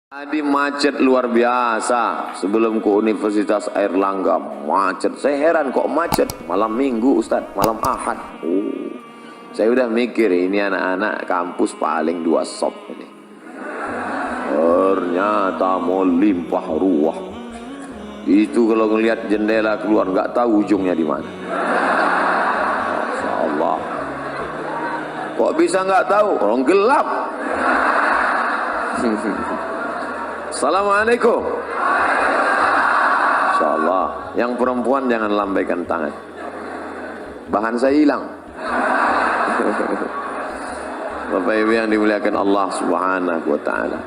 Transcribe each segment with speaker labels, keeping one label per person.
Speaker 1: Tadi macet luar biasa sebelum ke Universitas Airlangga, macet. Saya heran kok macet malam minggu Ustadz, malam Ahad. Saya udah mikir ini anak-anak kampus paling 2 sop ini. Ternyata mau limpah ruah. Itu kalau ngelihat jendela keluar nggak tahu ujungnya di mana. Masya Allah. Kok bisa nggak tahu? Orang gelap. Assalamualaikum. Insya Allah. Yang perempuan jangan lambaikan tangan. Bahan saya hilang. Bapak Ibu yang dimuliakan Allah Subhanahu wa Ta'ala.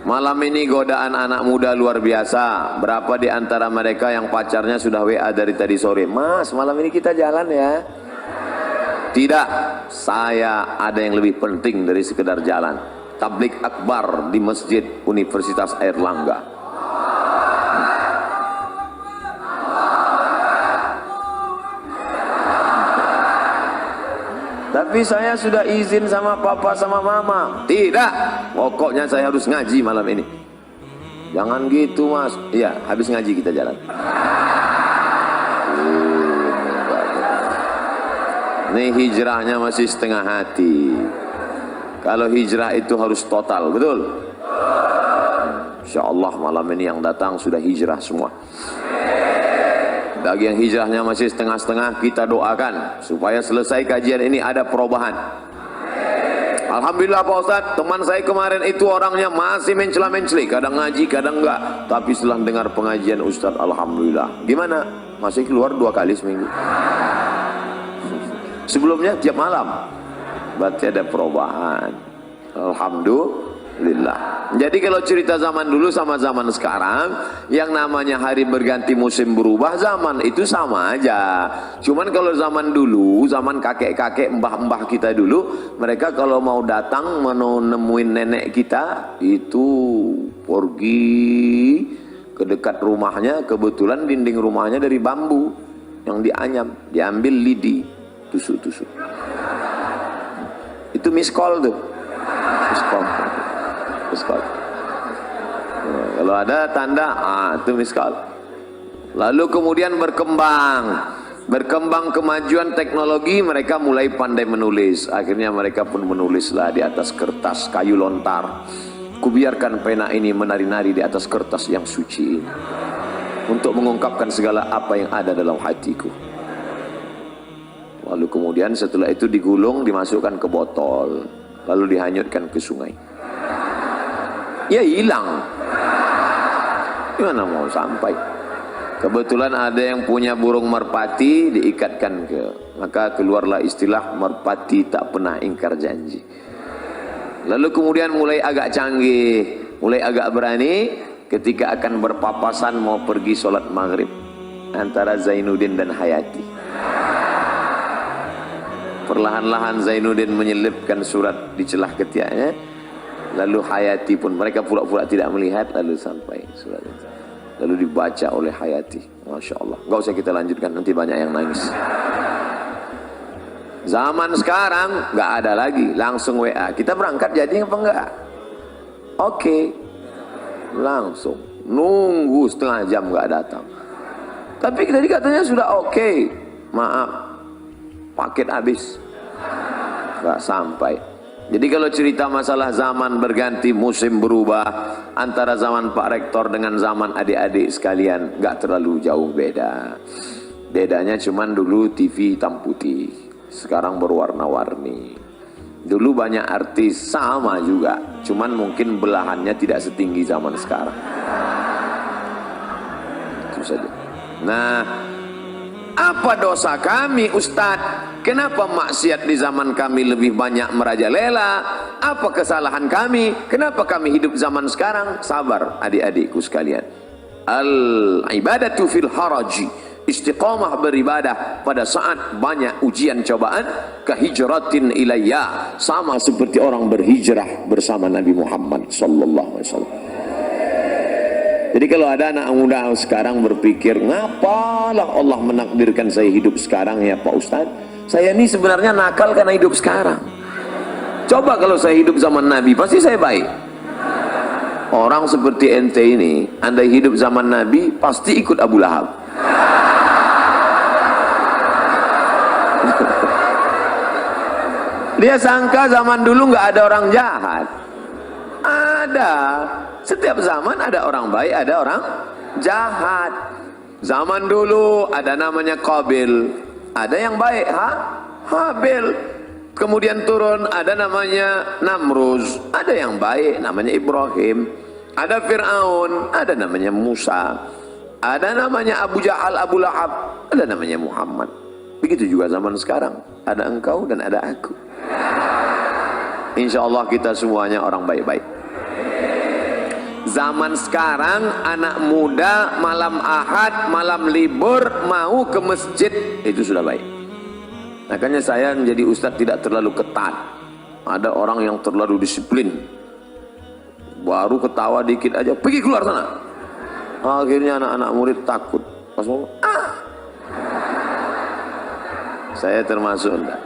Speaker 1: Malam ini godaan anak muda luar biasa. Berapa di antara mereka yang pacarnya sudah WA dari tadi sore? Mas, malam ini kita jalan ya? Tidak. Saya ada yang lebih penting dari sekedar jalan. Tablik akbar di Masjid Universitas Airlangga. Tapi saya sudah izin sama papa sama mama. Tidak, pokoknya saya harus ngaji malam ini. Jangan gitu mas. Iya, habis ngaji kita jalan. Nih hijrahnya masih setengah hati. Kalau hijrah itu harus total, betul? Insya Allah malam ini yang datang sudah hijrah semua. Bagi yang hijrahnya masih setengah-setengah, kita doakan supaya selesai kajian ini ada perubahan. Alhamdulillah Pak Ustadz, teman saya kemarin itu orangnya masih mencela-menceli, kadang ngaji, kadang enggak. Tapi setelah dengar pengajian Ustadz, Alhamdulillah. Gimana? Masih keluar 2 kali seminggu. Sebelumnya tiap malam. Berarti ada perubahan. Alhamdulillah. Jadi kalau cerita zaman dulu sama zaman sekarang, yang namanya hari berganti musim berubah, zaman itu sama aja. Cuman kalau zaman dulu, zaman kakek-kakek, mbah-mbah kita dulu, mereka kalau mau datang nemuin nenek kita, itu pergi ke dekat rumahnya, kebetulan dinding rumahnya dari bambu yang dianyam, diambil lidi, tusuk-tusuk. Itu miss call tuh. Miss call. Miss call. Nah, kalau ada tanda, itu miss call. Lalu kemudian berkembang kemajuan teknologi, mereka mulai pandai menulis. Akhirnya mereka pun menulislah di atas kertas kayu lontar. Kubiarkan pena ini menari-nari di atas kertas yang suci ini, untuk mengungkapkan segala apa yang ada dalam hatiku. Lalu kemudian setelah itu digulung, dimasukkan ke botol, lalu dihanyutkan ke sungai. Ya hilang. Gimana mau sampai? Kebetulan ada yang punya burung merpati, diikatkan maka keluarlah istilah merpati tak pernah ingkar janji. Lalu kemudian mulai agak canggih, mulai agak berani ketika akan berpapasan mau pergi sholat maghrib antara Zainuddin dan Hayati. Perlahan-lahan Zainuddin menyelipkan surat di celah ketiaknya, lalu Hayati pun, mereka pula-pula tidak melihat, lalu sampai surat itu, lalu dibaca oleh Hayati. Masya Allah. Gak usah kita lanjutkan, nanti banyak yang nangis. Zaman sekarang gak ada lagi, langsung WA, kita berangkat jadi apa enggak? Oke, langsung nunggu setengah jam gak datang. Tapi tadi katanya sudah oke. Maaf, paket habis, gak sampai. Jadi kalau cerita masalah zaman berganti, musim berubah, antara zaman Pak Rektor dengan zaman adik-adik sekalian gak terlalu jauh beda. Bedanya cuman dulu TV hitam putih, sekarang berwarna-warni. Dulu banyak artis sama juga, cuman mungkin belahannya tidak setinggi zaman sekarang. Itu saja. Nah, apa dosa kami Ustadz? Kenapa maksiat di zaman kami lebih banyak merajalela? Apa kesalahan kami? Kenapa kami hidup zaman sekarang? Sabar adik-adikku sekalian. Al-ibadatu fil haraji, istiqamah beribadah pada saat banyak ujian cobaan, kahijratin ilayya, sama seperti orang berhijrah bersama Nabi Muhammad sallallahu alaihi wasallam. Jadi kalau ada anak muda sekarang berpikir, ngapalah Allah menakdirkan saya hidup sekarang ya Pak Ustadz? Saya ini sebenarnya nakal karena hidup sekarang. Coba kalau saya hidup zaman Nabi, pasti saya baik. Orang seperti ente ini, andai hidup zaman Nabi, pasti ikut Abu Lahab. Dia sangka zaman dulu nggak ada orang jahat. Ada. Setiap zaman ada orang baik, ada orang jahat. Zaman dulu ada namanya Qabil, ada yang baik, Habil. Kemudian turun ada namanya Namruz, ada yang baik namanya Ibrahim. Ada Fir'aun, ada namanya Musa. Ada namanya Abu Jahal, Abu Lahab, ada namanya Muhammad. Begitu juga zaman sekarang, ada engkau dan ada aku. Insya Allah kita semuanya orang baik-baik. Zaman sekarang anak muda malam Ahad, malam libur mau ke masjid, itu sudah baik. Makanya saya menjadi ustadz tidak terlalu ketat. Ada orang yang terlalu disiplin, baru ketawa dikit aja pergi keluar sana. Akhirnya anak-anak murid takut. Pas mau saya termasuk enggak.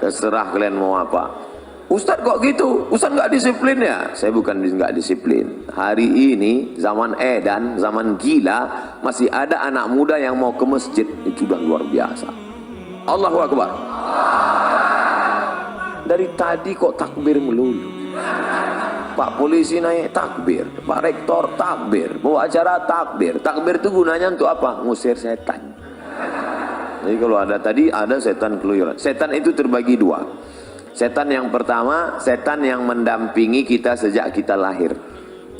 Speaker 1: Terserah kalian mau apa. Ustadz kok gitu? Ustadz nggak disiplin ya? Saya bukan nggak disiplin. Hari ini zaman edan, zaman gila, masih ada anak muda yang mau ke masjid. Itu sudah luar biasa. Allahu Akbar. Dari tadi kok takbir melulu. Pak polisi naik takbir, Pak rektor takbir, bawa acara takbir. Takbir itu gunanya untuk apa? Ngusir setan. Jadi kalau ada tadi ada setan keluyuran. Setan itu terbagi dua. Setan yang pertama, setan yang mendampingi kita sejak kita lahir.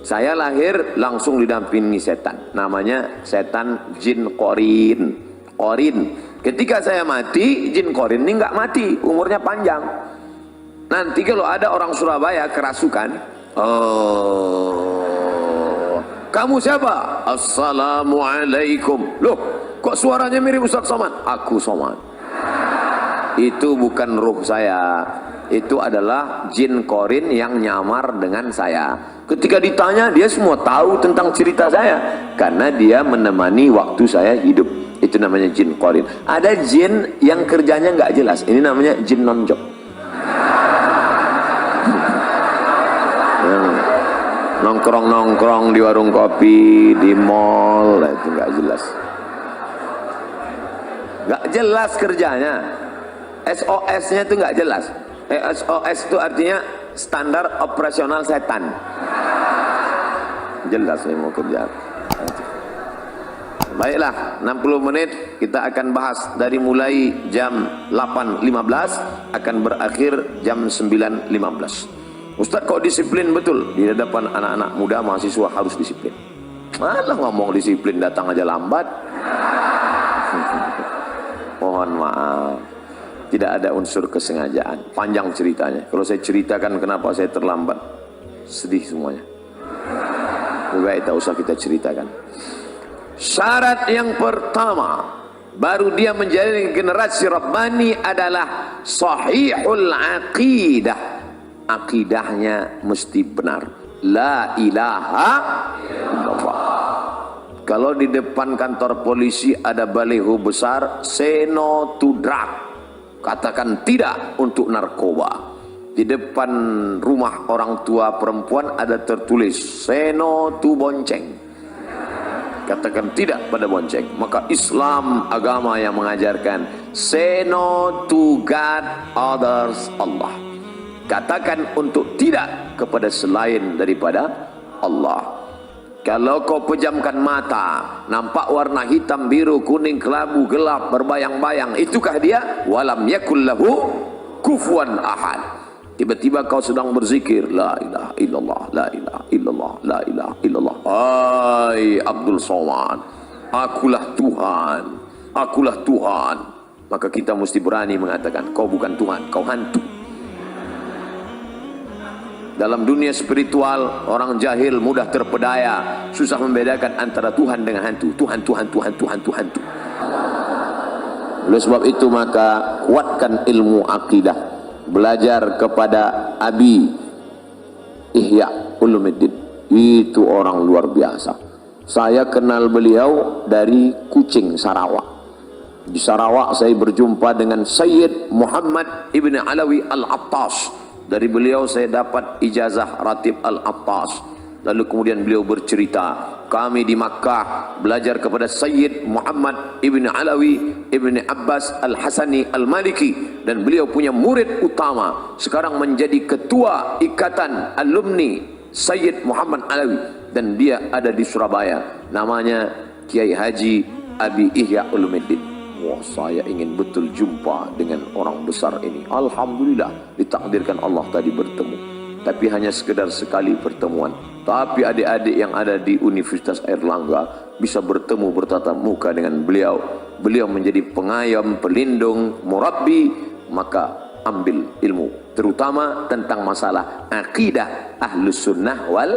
Speaker 1: Saya lahir langsung didampingi setan. Namanya setan jin korin. Korin. Ketika saya mati, jin korin ini nggak mati, umurnya panjang. Nanti kalau ada orang Surabaya kerasukan, oh, kamu siapa? Assalamualaikum. Loh, kok suaranya mirip Ustaz Somad? Aku Somad. Itu bukan ruh saya, itu adalah jin korin yang nyamar dengan saya. Ketika ditanya, dia semua tahu tentang cerita saya karena dia menemani waktu saya hidup. Itu namanya jin korin. Ada jin yang kerjanya nggak jelas, ini namanya jin nonjok. Nongkrong-nongkrong di warung kopi, di mall, itu nggak jelas. Nggak jelas kerjanya. SOS-nya itu nggak jelas. SOS itu artinya standar operasional setan. Jelas saya mau kerja. Baiklah, 60 menit kita akan bahas dari mulai jam 8.15 akan berakhir jam 9.15. Ustadz kok disiplin betul? Di hadapan anak-anak muda mahasiswa harus disiplin. Malah ngomong disiplin datang aja lambat. Mohon maaf. Tidak ada unsur kesengajaan. Panjang ceritanya. Kalau saya ceritakan kenapa saya terlambat, sedih semuanya. Lebih baik tak usah kita ceritakan. Syarat yang pertama, baru dia menjadi generasi Rabbani adalah sahihul aqidah. Akidahnya mesti benar. La ilaha illallah. Kalau di depan kantor polisi ada baliho besar, say no to drug. Katakan tidak untuk narkoba. Di depan rumah orang tua perempuan ada tertulis say no to bonceng. Katakan tidak pada bonceng. Maka Islam agama yang mengajarkan say no to God, others, Allah. Katakan untuk tidak kepada selain daripada Allah. Kalau kau pejamkan mata, nampak warna hitam, biru, kuning, kelabu, gelap, berbayang-bayang, itukah dia? Walam yakul lahu kufuwan ahad. Tiba-tiba kau sedang berzikir, la ilaha illallah, la ilaha illallah, la ilaha illallah. Hai Abdul Somad, akulah Tuhan, akulah Tuhan. Maka kita mesti berani mengatakan, kau bukan Tuhan, kau hantu. Dalam dunia spiritual, orang jahil mudah terpedaya, susah membedakan antara Tuhan dengan hantu. Tuhan, Tuhan, Tuhan, Tuhan, Tuhan, Tuhan. Oleh sebab itu maka kuatkan ilmu akidah. Belajar kepada Abi Ihya Ulumuddin. Itu orang luar biasa. Saya kenal beliau dari Kucing, Sarawak. Di Sarawak saya berjumpa dengan Sayyid Muhammad Ibn Alawi Al-Attas. Dari beliau saya dapat ijazah Ratib Al-Attas. Lalu kemudian beliau bercerita, kami di Makkah belajar kepada Sayyid Muhammad Ibn Alawi Ibn Abbas Al-Hasani Al-Maliki, dan beliau punya murid utama, sekarang menjadi ketua ikatan alumni Sayyid Muhammad Alawi, dan dia ada di Surabaya, namanya Kiai Haji Abi Ihya Ulumuddin. Wah, saya ingin betul jumpa dengan orang besar ini. Alhamdulillah ditakdirkan Allah tadi bertemu, tapi hanya sekedar sekali pertemuan. Tapi adik-adik yang ada di Universitas Airlangga bisa bertemu bertatap muka dengan beliau. Beliau menjadi pengayom, pelindung, murabbi, maka ambil ilmu, terutama tentang masalah akidah Ahlus Sunnah wal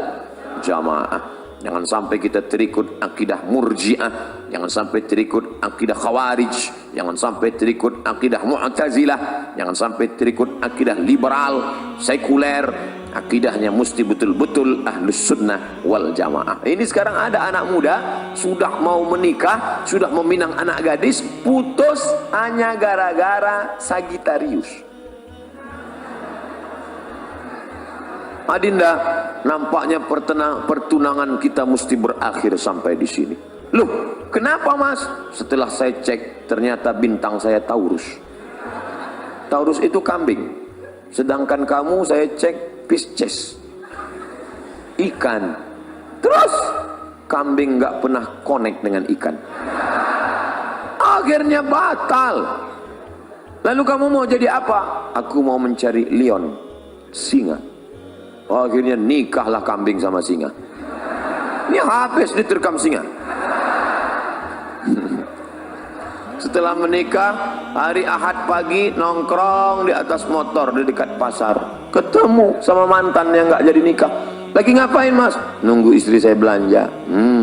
Speaker 1: Jamaah. Jangan sampai kita terikut akidah Murji'ah, jangan sampai terikut akidah Khawarij, jangan sampai terikut akidah Mu'tazilah, jangan sampai terikut akidah liberal, sekuler. Akidahnya mesti betul-betul Ahlus Sunnah wal Jamaah. Ini sekarang ada anak muda sudah mau menikah, sudah meminang anak gadis, putus hanya gara-gara Sagittarius. Adinda, nampaknya pertunangan kita mesti berakhir sampai di sini. Loh, kenapa mas? Setelah saya cek, ternyata bintang saya Taurus. Taurus itu kambing. Sedangkan kamu saya cek Pisces, ikan. Terus kambing nggak pernah connect dengan ikan. Akhirnya batal. Lalu kamu mau jadi apa? Aku mau mencari lion, singa. Akhirnya nikahlah kambing sama singa. Ini habis diterkam singa. Setelah menikah, hari Ahad pagi nongkrong di atas motor di dekat pasar, ketemu sama mantan yang nggak jadi nikah. Lagi ngapain mas? Nunggu istri saya belanja.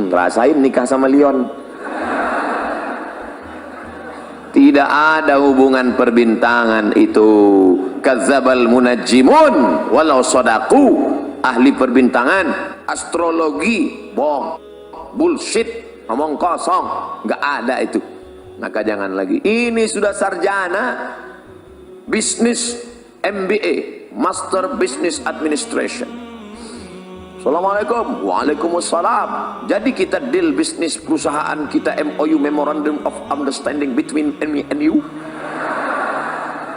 Speaker 1: Rasain nikah sama lion. Tidak ada hubungan perbintangan itu. Kadzabal munajjimun walau sadaku. Ahli perbintangan, astrologi, bohong, bullshit, ngomong kosong, nggak ada itu. Maka jangan lagi. Ini sudah sarjana bisnis MBA, Master Business Administration. Assalamualaikum. Waalaikumsalam. Jadi kita deal bisnis perusahaan kita, MOU, Memorandum of Understanding between me and you.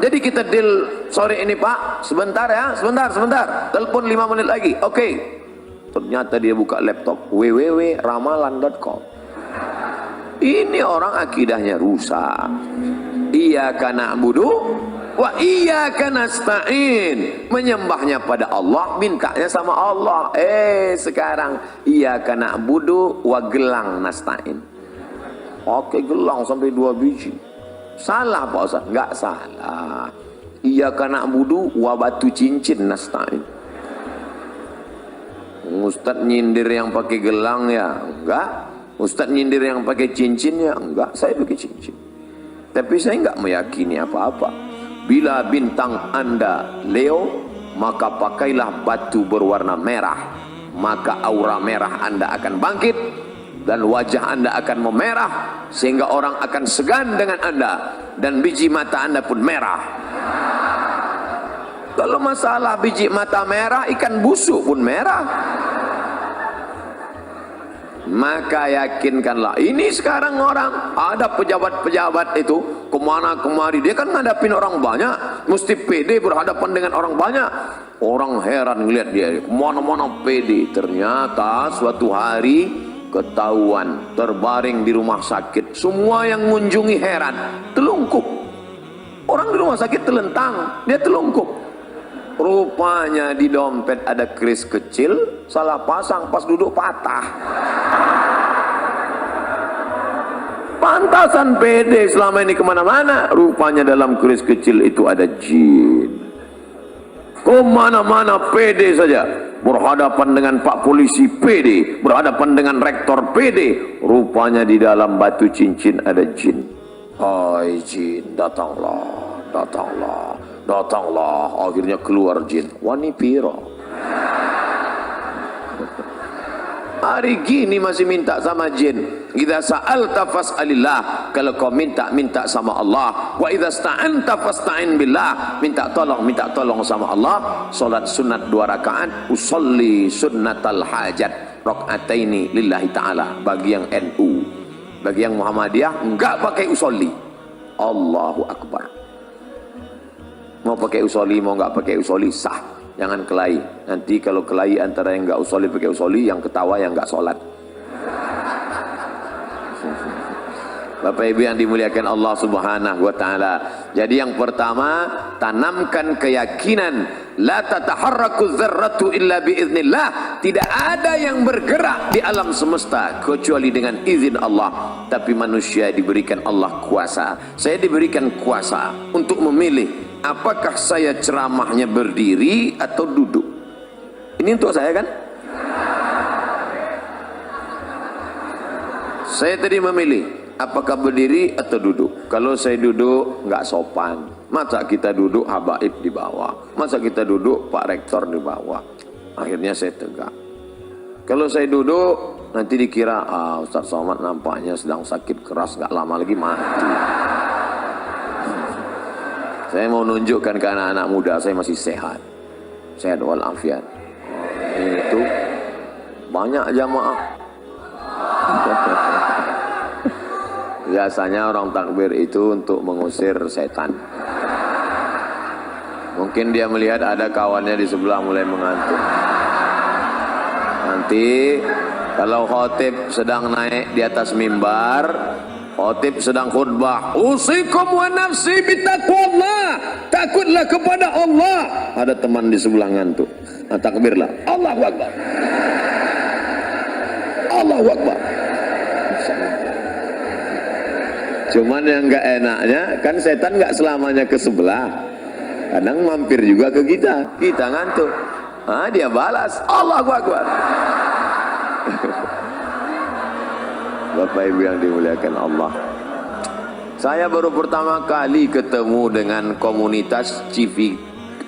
Speaker 1: Jadi kita deal sore ini pak, sebentar ya, sebentar, telepon 5 menit lagi, oke. Ternyata dia buka laptop, www.ramalan.com. Ini orang akidahnya rusak. Iyyaka na'budu wa iyyaka nasta'in. Menyembahnya pada Allah, mintanya sama Allah. Sekarang iyyaka na'budu wa gelang nasta'in. Oke, gelang sampai 2 biji. Salah Pak Ustaz? Enggak salah. Iyyaka na'budu wa batu cincin nasta'in. Ustaz nyindir yang pakai gelang ya? Enggak. Ustaz nyindir yang pakai cincin ya? Enggak, saya pakai cincin. Tapi saya enggak meyakini apa-apa. Bila bintang Anda Leo, maka pakailah batu berwarna merah. Maka aura merah Anda akan bangkit. Dan wajah Anda akan memerah, sehingga orang akan segan dengan Anda, dan biji mata Anda pun merah. Kalau masalah biji mata merah, ikan busuk pun merah. Maka yakinkanlah. Ini sekarang orang, ada pejabat-pejabat itu kemana-kemari, dia kan ngadapin orang banyak, mesti pede berhadapan dengan orang banyak. Orang heran ngeliat dia, kemana-mana pede. Ternyata suatu hari ketahuan terbaring di rumah sakit. Semua yang mengunjungi heran, telungkup. Orang di rumah sakit telentang, dia telungkup. Rupanya di dompet ada kris kecil, salah pasang, pas duduk patah. Pantasan pede selama ini kemana-mana. Rupanya dalam kris kecil itu ada jin. Kemana-mana pede saja. Berhadapan dengan Pak Polisi pede, berhadapan dengan Rektor pede. Rupanya di dalam batu cincin ada jin. Hai jin, datanglah, datanglah, datanglah. Akhirnya keluar jin. Wani piro. Hari gini masih minta sama jin. Idza sa'alta fas'alillah. kalau kau minta, minta sama Allah. Wa idza sta'anta fasta'in billah, minta tolong sama Allah. Salat sunat 2 rakaat, usolli sunnatal hajat rakaataini lillahi ta'ala. Bagi yang NU, bagi yang Muhammadiyah enggak pakai usolli. Allahu Akbar. Mau pakai usolli mau enggak pakai usolli sah. Jangan kelahi. Nanti kalau kelahi antara yang enggak usolli pakai usolli, yang ketawa yang enggak sholat. Bapak Ibu yang dimuliakan Allah Subhanahu wa taala. Jadi yang pertama, tanamkan keyakinan la tataharraku dzarratu illa biiznillah. Tidak ada yang bergerak di alam semesta kecuali dengan izin Allah. Tapi manusia diberikan Allah kuasa. Saya diberikan kuasa untuk memilih apakah saya ceramahnya berdiri atau duduk. Ini untuk saya kan? Saya tadi memilih apakah berdiri atau duduk. Kalau saya duduk nggak sopan. Masa kita duduk habaib di bawah, masa kita duduk Pak Rektor di bawah. Akhirnya saya tegak. Kalau saya duduk nanti dikira Ustaz Somad nampaknya sedang sakit keras, nggak lama lagi mati. Saya mau nunjukkan ke anak-anak muda saya masih sehat, sehat walafiat. Itu banyak jamaah. Biasanya orang takbir itu untuk mengusir setan. Mungkin dia melihat ada kawannya di sebelah mulai mengantuk. Nanti kalau khotib sedang naik di atas mimbar, khotib sedang khutbah, usikum wa nafsi bitaqwallah, takutlah kepada Allah. Ada teman di sebelah ngantuk. Nah, takbirlah, Allahu Akbar, Allahu Akbar. Cuman yang enggak enaknya kan setan enggak selamanya ke sebelah. Kadang mampir juga ke kita. Kita ngantuk. Dia balas Allahu Akbar. Bapak Ibu yang dimuliakan Allah. Saya baru pertama kali ketemu dengan komunitas Civitas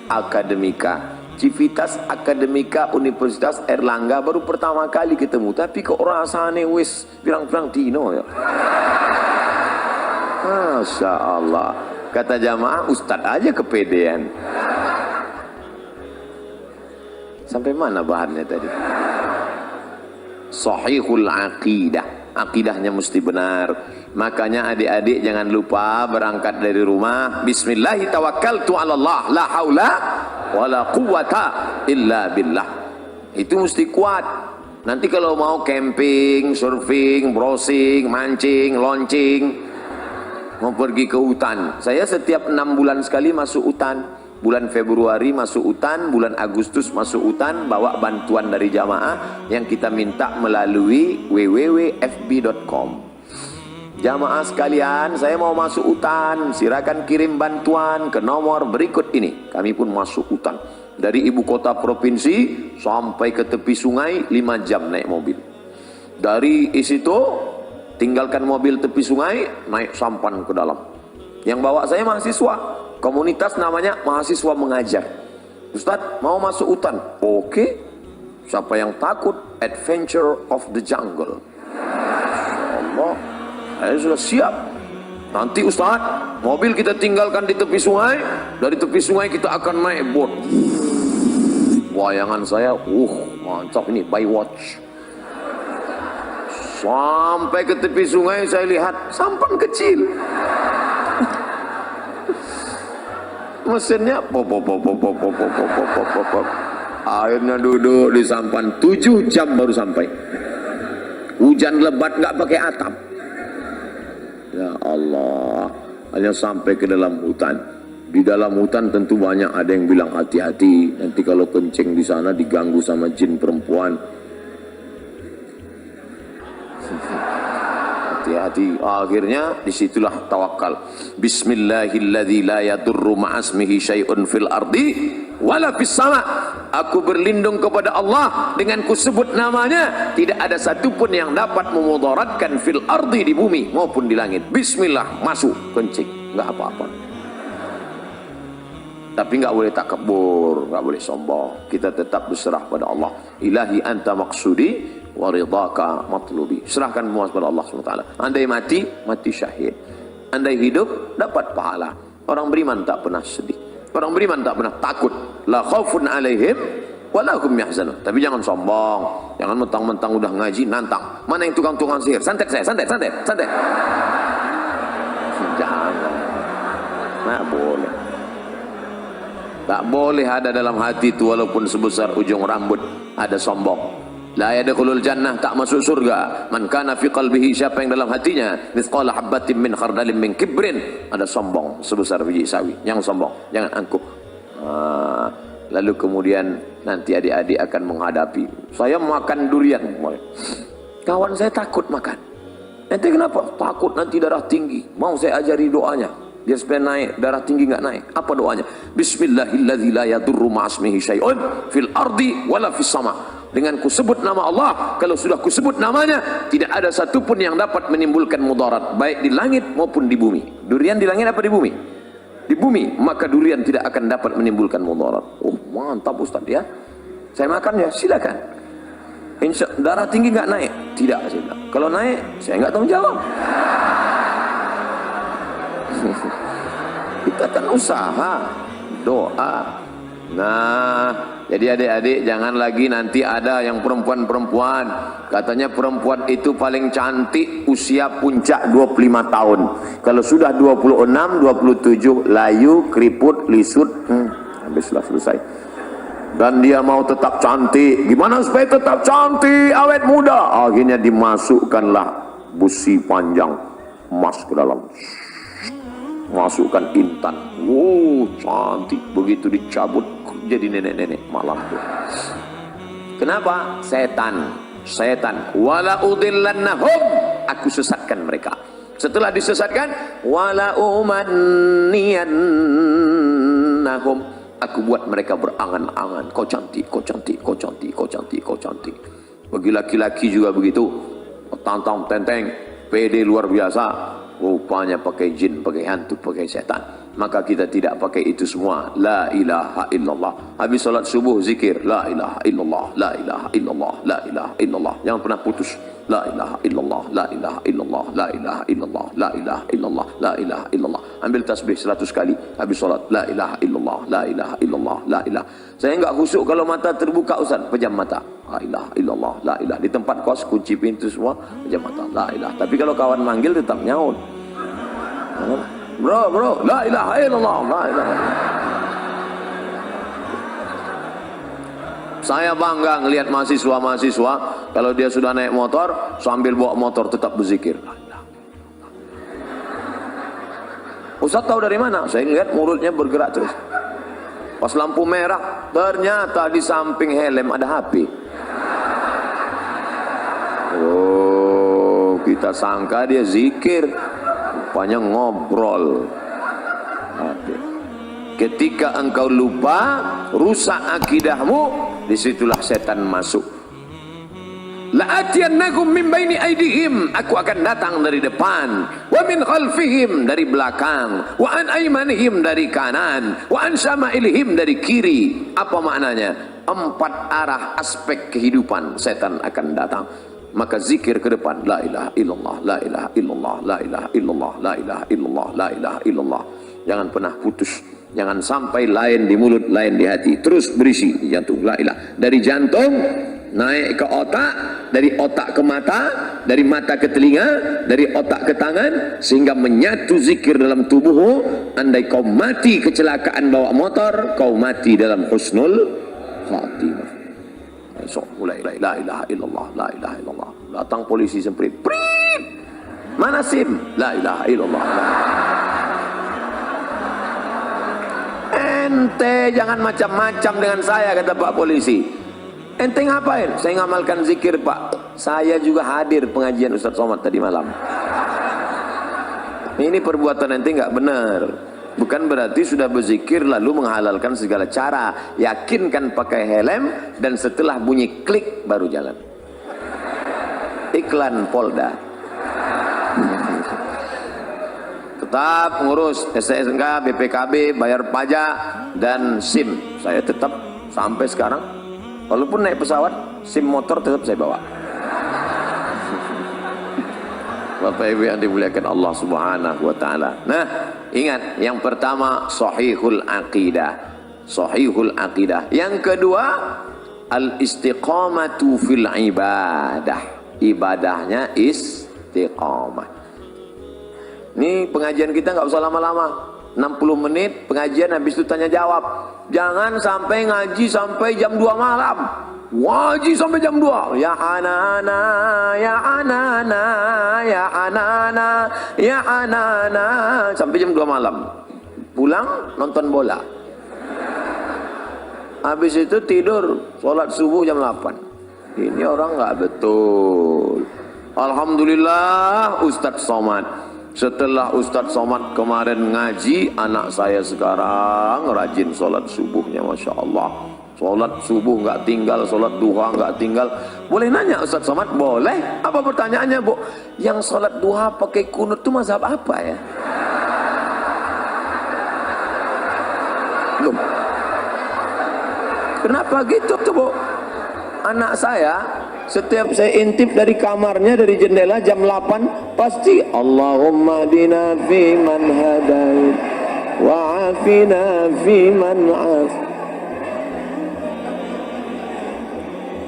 Speaker 1: Akademika. Civitas Akademika Universitas Erlangga baru pertama kali ketemu. Tapi kok rasanya wis pirang-pirang dino ya. Masya Allah. Kata jamaah, Ustadz aja kepedean. Sampai mana bahannya tadi? Sahihul aqidah. Akidahnya mesti benar. Makanya adik-adik jangan lupa berangkat dari rumah, bismillahi tawakkaltu ala Allah, la haula wala quwata illa billah. Itu mesti kuat. Nanti kalau mau camping, surfing, browsing, mancing, launching, mau pergi ke hutan, saya setiap 6 bulan sekali masuk hutan. Bulan Februari masuk hutan, bulan Agustus masuk hutan, bawa bantuan dari jamaah yang kita minta melalui www.fb.com. Jamaah sekalian, saya mau masuk hutan, silakan kirim bantuan ke nomor berikut ini. Kami pun masuk hutan. Dari ibu kota provinsi sampai ke tepi sungai 5 jam naik mobil. Dari situ tinggalkan mobil tepi sungai, naik sampan ke dalam. Yang bawa saya mahasiswa, komunitas namanya mahasiswa mengajar. Ustadz mau masuk hutan? Oke. Siapa yang takut? Adventure of the jungle. Allah, saya sudah siap. Nanti Ustadz, mobil kita tinggalkan di tepi sungai. Dari tepi sungai kita akan naik boat. Bayangan saya, mantap ini, by watch. Sampai ke tepi sungai saya lihat sampan kecil. Mesinnya pop. Akhirnya duduk di sampan 7 jam baru sampai. Hujan lebat nggak pakai atap. Ya Allah, hanya sampai ke dalam hutan. Di dalam hutan tentu banyak ada yang bilang hati-hati, nanti kalau kencing di sana diganggu sama jin perempuan. Hati-hati. Akhirnya disitulah tawakal. Bismillahilladzi la yadurru ma'asmihi syai'un fil ardi wala fis sama. Aku berlindung kepada Allah dengan kusebut namanya, tidak ada satupun yang dapat memudaratkan fil ardi, di bumi maupun di langit. Bismillah, masuk kencing, enggak apa-apa. Tapi enggak boleh takabur, enggak boleh sombong. Kita tetap berserah pada Allah. Ilahi anta maksudi wa ridhaka matlubi. Serahkan semua kepada Allah SWT. Andai mati, mati syahid. Andai hidup, dapat pahala. Orang beriman tak pernah sedih. Orang beriman tak pernah takut. La khaufun alaihim wa lahum yahzanun. Tapi jangan sombong. Jangan mentang-mentang udah ngaji nantang. Mana yang tukang-tukang sihir? Santet saya, santet. Jangan. Nah, boleh. Tak boleh ada dalam hati itu walaupun sebesar ujung rambut ada sombong. La yadkhulul jannah, tak masuk surga. Man kana fi qalbihi, siapa yang dalam hatinya mithqala habatin min khardalin min kibrin, ada sombong sebesar biji sawi. Yang sombong, jangan angkuh. Lalu kemudian nanti adik-adik akan menghadapi, saya makan durian, kawan saya takut makan. Nanti kenapa? Takut nanti darah tinggi. Mau saya ajari doanya dia supaya naik, darah tinggi nggak naik. Apa doanya? Bismillahilladzi la yadurru ma'asmihi syai'un fil ardi wala fis sama. Dengan kusebut nama Allah, kalau sudah kusebut namanya, tidak ada satupun yang dapat menimbulkan mudarat, baik di langit maupun di bumi. Durian di langit apa di bumi? Di bumi, maka durian tidak akan dapat menimbulkan mudarat. Oh, mantap Ustaz ya. Saya makan ya, silakan. Insya darah tinggi nggak naik? Tidak, saya bilang. Kalau naik, saya nggak tanggung jawab. Kita kan usaha, doa. Nah, jadi adik-adik jangan lagi nanti ada yang perempuan-perempuan katanya perempuan itu paling cantik usia puncak 25 tahun. Kalau sudah 26, 27 layu, keriput, lisut, habislah selesai. Dan dia mau tetap cantik. Gimana supaya tetap cantik, awet muda? Akhirnya dimasukkanlah busi panjang emas ke dalam. Masukkan intan. Cantik. Begitu dicabut jadi nenek-nenek malam tuh. Kenapa? Setan. Wala udillannahum, aku sesatkan mereka. Setelah disesatkan, wala umanniyannahum, aku buat mereka berangan-angan. Kau cantik. Bagi laki-laki juga begitu. Tantang tenteng, pede luar biasa. Rupanya pakai jin, pakai hantu, pakai setan. Maka kita tidak pakai itu semua. La ilaha illallah. Habis salat subuh zikir la ilaha illallah, la ilaha illallah, la ilaha illallah. Jangan pernah putus. La ilaha illallah, la ilaha illallah, la ilaha illallah, la ilaha illallah, la ilaha illallah. Ambil tasbih 100 kali habis salat. La ilaha illallah, la ilaha illallah, la ilaha. Saya enggak khusyuk kalau mata terbuka Ustaz, pejam mata. La ilaha illallah, la ilaha. Di tempat kos kunci pintu semua, pejam mata. La ilaha. Tapi kalau kawan manggil tetap nyaut. Bro, la ilaha illallah, la ilaha. Saya bangga ngelihat mahasiswa kalau dia sudah naik motor sambil bawa motor tetap berzikir. Ustaz tahu dari mana? Saya lihat mulutnya bergerak terus. Pas lampu merah, ternyata di samping helm ada HP. Oh, kita sangka dia zikir. Rupanya ngobrol. Ketika engkau lupa, rusak akidahmu, disitulah setan masuk. La'atiyannakum min baini aydihim, aku akan datang dari depan, wa min khalfihim, dari belakang, wa an aymanihim, dari kanan, wa an syama'ilihim, dari kiri. Apa maknanya? 4 arah aspek kehidupan setan akan datang. Maka zikir ke depan, la ilaha illallah, la ilaha illallah, la ilaha illallah, la ilaha illallah, la ilaha illallah. Jangan pernah putus. Jangan sampai lain di mulut, lain di hati. Terus berisi di jantung, la ilaha. Dari jantung naik ke otak, dari otak ke mata, dari mata ke telinga, dari otak ke tangan, sehingga menyatu zikir dalam tubuhmu. Andai kau mati kecelakaan bawa motor, kau mati dalam husnul khatimah. Esok mulai la ilaha illallah, la ilaha illallah. Datang polisi semprit, prit, mana SIM? La ilaha illallah. Ente jangan macam-macam dengan saya, kata Pak Polisi. Ente ngapain? Saya ngamalkan zikir Pak. Saya juga hadir pengajian Ustaz Somad tadi malam. Ini perbuatan ente nggak benar. Bukan berarti sudah berzikir lalu menghalalkan segala cara. Yakinkan pakai helm dan setelah bunyi klik baru jalan. Iklan Polda. Tetap ngurus STNK, BPKB, bayar pajak dan SIM. Saya tetap sampai sekarang walaupun naik pesawat, SIM motor tetap saya bawa. Bapak Ibu yang dimuliakan Allah Subhanahu wa taala. Nah, ingat, yang pertama sahihul aqidah. Sahihul aqidah. Yang kedua al-istiqamatu fil ibadah. Ibadahnya istiqamah. Ini pengajian kita nggak usah lama-lama. 60 menit pengajian, habis itu tanya jawab. Jangan sampai ngaji sampai jam 2 malam. Ngaji sampai jam 2. Ya anana, ya anana, ya anana, ya anana, sampai jam 2 malam. Pulang nonton bola. Habis itu tidur, sholat subuh jam 8. Ini orang nggak betul. Alhamdulillah Ustadz Somad. Setelah Ustadz Somad kemarin ngaji, anak saya sekarang rajin sholat subuhnya, Masya Allah. Sholat subuh nggak tinggal, sholat duha nggak tinggal. Boleh nanya Ustadz Somad? Boleh. Apa pertanyaannya, Bu? Yang sholat duha pakai kunut itu mazhab apa ya? Belum. Kenapa gitu tuh, Bu? Anak saya setiap saya intip dari kamarnya, dari jendela jam 8 pasti Allahumma dina fi man hadait wa afina fi man af.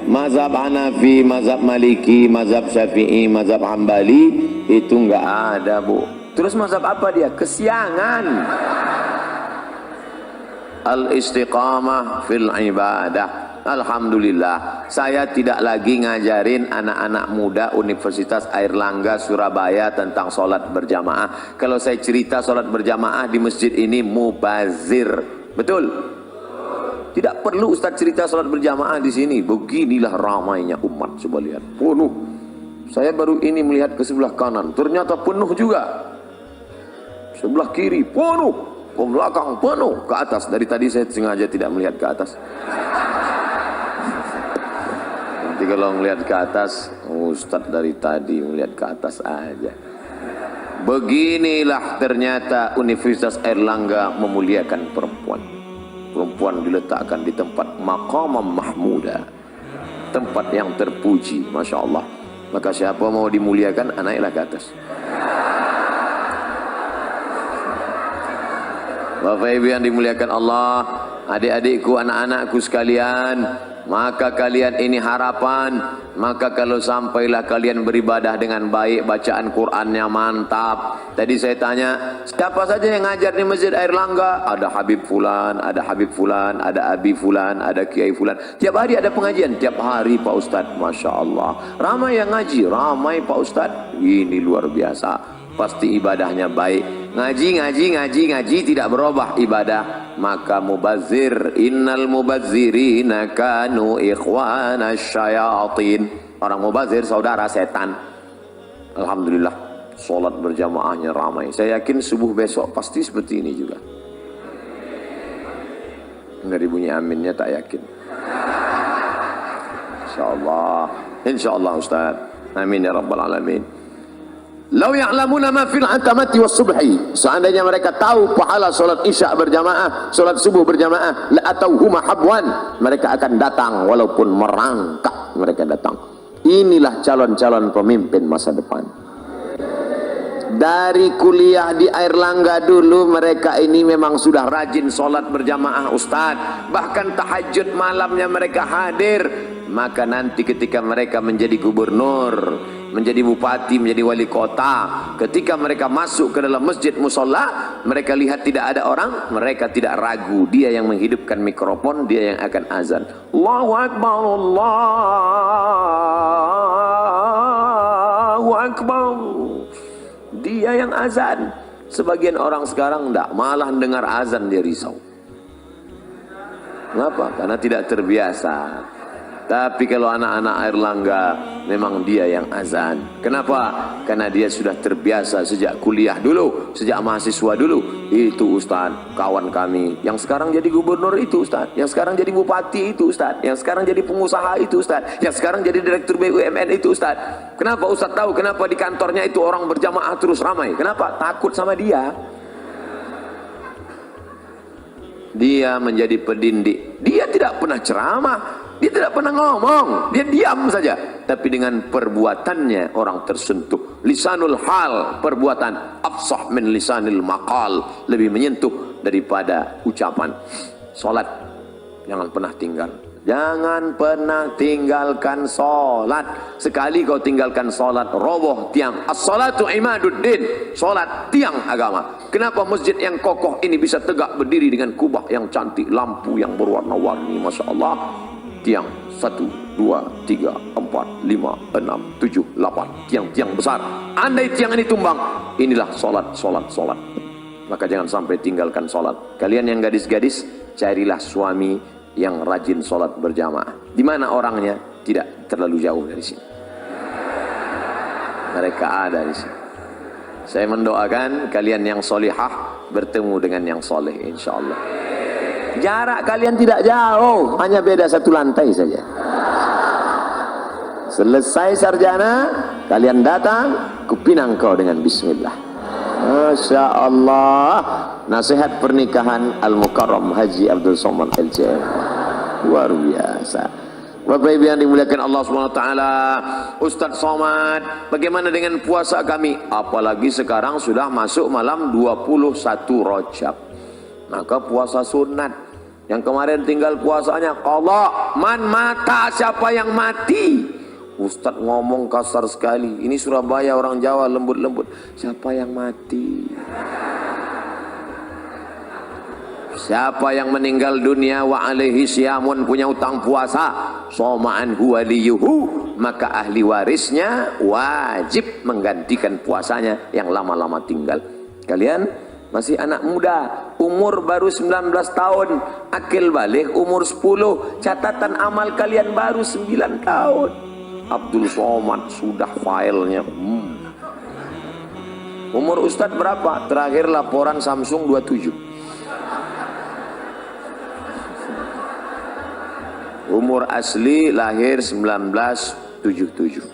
Speaker 1: Mazhab Hanafi, mazhab Maliki, mazhab Syafi'i, mazhab Hambali itu enggak ada, Bu. Terus mazhab apa dia? Kesiangan. Al-istiqamah fil ibadah. Alhamdulillah, saya tidak lagi ngajarin anak-anak muda Universitas Airlangga Surabaya tentang sholat berjamaah. Kalau saya cerita sholat berjamaah di masjid ini mubazir, betul? Tidak perlu Ustaz cerita sholat berjamaah di sini. Beginilah ramainya umat, coba lihat, penuh. Saya baru ini melihat ke sebelah kanan, ternyata penuh juga. Sebelah kiri penuh, ke belakang penuh, ke atas. Dari tadi saya sengaja tidak melihat ke atas. Nanti kalau melihat ke atas, Ustadz dari tadi melihat ke atas aja. Beginilah ternyata Universitas Airlangga memuliakan perempuan. Perempuan diletakkan di tempat maqamam mahmuda, tempat yang terpuji, Masya Allah. Maka siapa mau dimuliakan, naiklah ke atas. Bapak Ibu yang dimuliakan Allah, adik-adikku, anak-anakku sekalian, maka kalian ini harapan. Maka kalau sampailah kalian beribadah dengan baik, bacaan Qur'annya mantap. Tadi saya tanya, siapa saja yang ngajar di Masjid Airlangga? Ada Habib Fulan, ada Habib Fulan, ada Abi Fulan, ada Kiai Fulan. Tiap hari ada pengajian, tiap hari Pak Ustadz. Masya Allah, ramai yang ngaji, ramai Pak Ustadz. Ini luar biasa. Pasti ibadahnya baik. Ngaji tidak berubah ibadah, maka mubazir. Innal mubazzirina kanu ikhwana syayatin. Orang mubazir saudara setan. Alhamdulillah, sholat berjamaahnya ramai. Saya yakin subuh besok pasti seperti ini juga. Dari bunyi aminnya tak yakin. Insyaallah Ustaz. Amin ya rabbal alamin. Lau ya'lamuna ma fil atamati was subhi. Seandainya mereka tahu pahala salat isya berjamaah, salat subuh berjamaah, la atauhuma habwan. Mereka akan datang walaupun merangkak, mereka datang. Inilah calon-calon pemimpin masa depan. Dari kuliah di Airlangga dulu, mereka ini memang sudah rajin salat berjamaah, Ustaz. Bahkan tahajud malamnya mereka hadir. Maka nanti ketika mereka menjadi gubernur, menjadi bupati, menjadi wali kota, ketika mereka masuk ke dalam masjid musola, mereka lihat tidak ada orang, mereka tidak ragu, dia yang menghidupkan mikrofon, dia yang akan azan. Allahu Akbar, Allahu Akbar. Dia yang azan. Sebagian orang sekarang enggak, malah dengar azan dia risau. Kenapa? Karena tidak terbiasa. Tapi kalau anak-anak Airlangga memang dia yang azan. Kenapa? Karena dia sudah terbiasa sejak kuliah dulu, sejak mahasiswa dulu. Itu Ustaz, kawan kami yang sekarang jadi gubernur itu Ustaz, yang sekarang jadi bupati itu Ustaz, yang sekarang jadi pengusaha itu Ustaz, yang sekarang jadi direktur BUMN itu Ustaz. Kenapa Ustaz tahu kenapa di kantornya itu orang berjamaah terus ramai? Kenapa? Takut sama dia. Dia menjadi pendidik. Dia tidak pernah ceramah. Dia tidak pernah ngomong, dia diam saja. Tapi dengan perbuatannya orang tersentuh. Lisanul hal, perbuatan. Afsah min lisanil maqal, lebih menyentuh daripada ucapan. Salat jangan pernah tinggal. Jangan pernah tinggalkan salat. Sekali kau tinggalkan salat, roboh tiang. As-salatu imaduddin. Salat tiang agama. Kenapa masjid yang kokoh ini bisa tegak berdiri dengan kubah yang cantik, lampu yang berwarna-warni, Masya Allah. Tiang 1, 2, 3, 4, 5, 6, 7, 8. Tiang-tiang besar. Andai tiang ini tumbang, inilah salat. Maka jangan sampai tinggalkan salat. Kalian yang gadis-gadis, carilah suami yang rajin salat berjamaah. Di mana orangnya? Tidak terlalu jauh dari sini. Mereka ada di sini. Saya mendoakan kalian yang solihah bertemu dengan yang soleh, insya Allah. Jarak kalian tidak jauh, hanya beda 1 lantai saja. Selesai sarjana, kalian datang, kupinang kau dengan bismillah. Masya Allah. Nasihat pernikahan Al-Mukarram Haji Abdul Somad LCM. Luar biasa. Bapak Ibu yang dimuliakan Allah SWT, Ustadz Somad, bagaimana dengan puasa kami? Apalagi sekarang sudah masuk malam 21 Rajab. Maka puasa sunat. Yang kemarin tinggal puasanya qadha. Man mata, siapa yang mati? Ustadz ngomong kasar sekali. Ini Surabaya, orang Jawa lembut-lembut. Siapa yang mati? Siapa yang meninggal dunia wa alaihi siyamun, punya utang puasa, soma'an huwa liyuhu, maka ahli warisnya wajib menggantikan puasanya yang lama-lama tinggal. Kalian masih anak muda, umur baru 19 tahun, akil balik umur 10, catatan amal kalian baru 9 tahun. Abdul Somad sudah filenya. Umur Ustadz berapa? Terakhir laporan Samsung 27. Umur asli lahir 1977.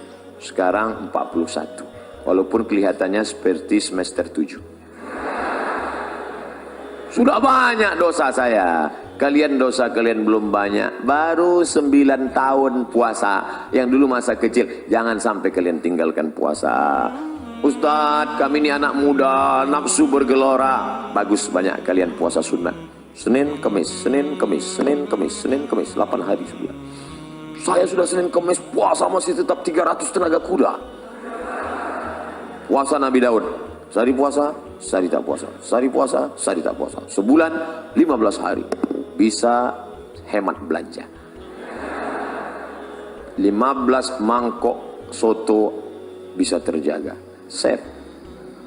Speaker 1: Sekarang 41. Walaupun kelihatannya seperti semester 7. Sudah banyak dosa saya. Kalian dosa kalian belum banyak. Baru 9 tahun puasa. Yang dulu masa kecil. Jangan sampai kalian tinggalkan puasa. Ustadz, kami ini anak muda, nafsu bergelora. Bagus, banyak kalian puasa sunnah. Senin, Kamis, Senin, Kamis, Senin, Kamis, Senin, Kamis, 8 hari sebulan. Saya sudah Senin, Kamis, puasa masih tetap 300 tenaga kuda. Puasa Nabi Daud, sehari puasa, sehari tak puasa, sehari puasa, sehari tak puasa. Sebulan, 15 hari. Bisa hemat belanja. 15 mangkok soto bisa terjaga. Save.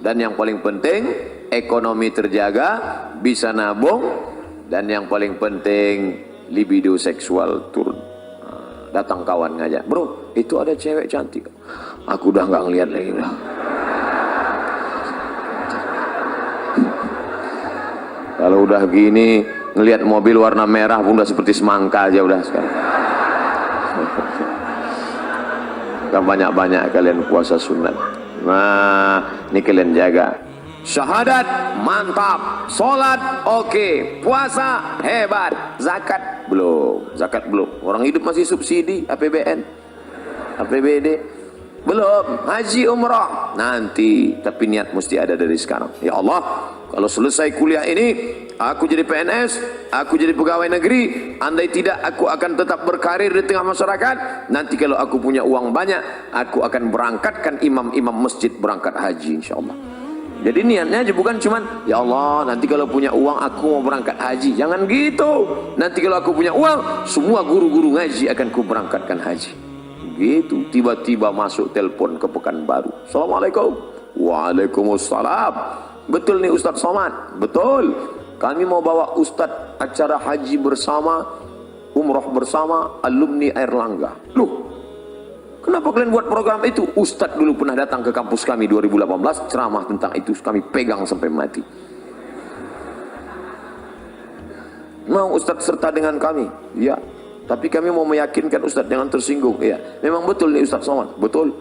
Speaker 1: Dan yang paling penting, ekonomi terjaga, bisa nabung. Dan yang paling penting, libido seksual turun. Datang kawan ngajak, bro, itu ada cewek cantik. Aku udah nggak ngeliat lagi udah. Kalau udah gini, ngelihat mobil warna merah pun udah seperti semangka aja udah sekarang. Kan banyak-banyak kalian puasa sunat. Nah, ini kalian jaga. Syahadat mantap, sholat oke, puasa hebat, zakat belum, orang hidup masih subsidi, APBN, APBD belum, haji umrah nanti, tapi niat mesti ada dari sekarang. Ya Allah, kalau selesai kuliah ini aku jadi PNS, aku jadi pegawai negeri, andai tidak aku akan tetap berkarir di tengah masyarakat. Nanti kalau aku punya uang banyak, aku akan berangkatkan imam-imam masjid berangkat haji insyaallah. Jadi niatnya aja bukan cuman ya Allah nanti kalau punya uang aku mau berangkat haji. Jangan gitu. Nanti kalau aku punya uang semua guru-guru ngaji akan ku berangkatkan haji. Gitu. Tiba-tiba masuk telepon ke Pekanbaru. Assalamualaikum. Waalaikumsalam. Betul nih Ustadz Somad? Betul. Kami mau bawa Ustadz acara haji bersama, umroh bersama alumni Airlangga. Loh, kenapa kalian buat program itu? Ustadz dulu pernah datang ke kampus kami 2018, ceramah tentang itu, kami pegang sampai mati. Mau Ustadz serta dengan kami? Ya. Tapi kami mau meyakinkan Ustadz, jangan tersinggung. Iya. Memang betul nih Ustadz Somad? Betul.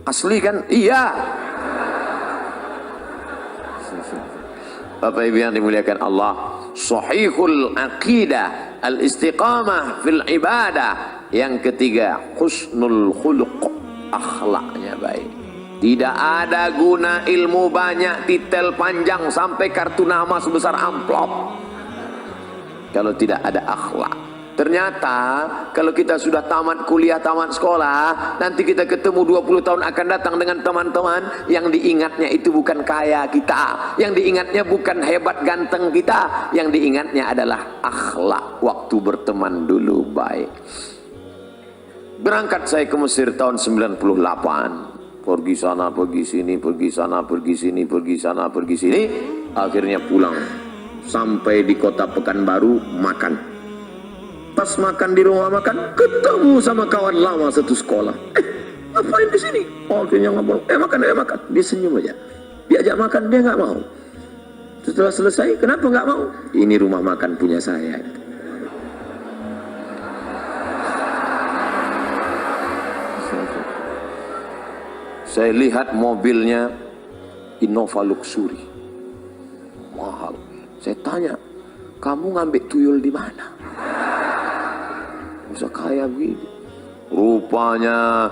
Speaker 1: Asli kan? Iya. Bapak Ibu yang dimuliakan Allah, sahihul aqidah, al-istiqamah fil ibadah. Yang ketiga, husnul khuluq, akhlaknya baik. Tidak ada guna ilmu banyak, detail panjang sampai kartu nama sebesar amplop kalau tidak ada akhlak. Ternyata kalau kita sudah tamat kuliah, tamat sekolah, nanti kita ketemu 20 tahun akan datang dengan teman-teman yang diingatnya itu bukan kaya kita, yang diingatnya bukan hebat ganteng kita, yang diingatnya adalah akhlak waktu berteman dulu baik. Berangkat saya ke Mesir tahun 98, pergi sana pergi sini, pergi sana pergi sini, pergi sana pergi sini, akhirnya pulang sampai di kota Pekanbaru makan. Pas makan di rumah makan, ketemu sama kawan lama satu sekolah. Ngapain di sini? Oh, akhirnya ngomong, makan. Dia senyum aja. Diajak makan, dia nggak mau. Setelah selesai, kenapa nggak mau? Ini rumah makan punya saya. Saya lihat mobilnya Innova Luxury, mahal. Saya tanya, kamu ngambil tuyul di mana? Bisa kaya begini. Rupanya,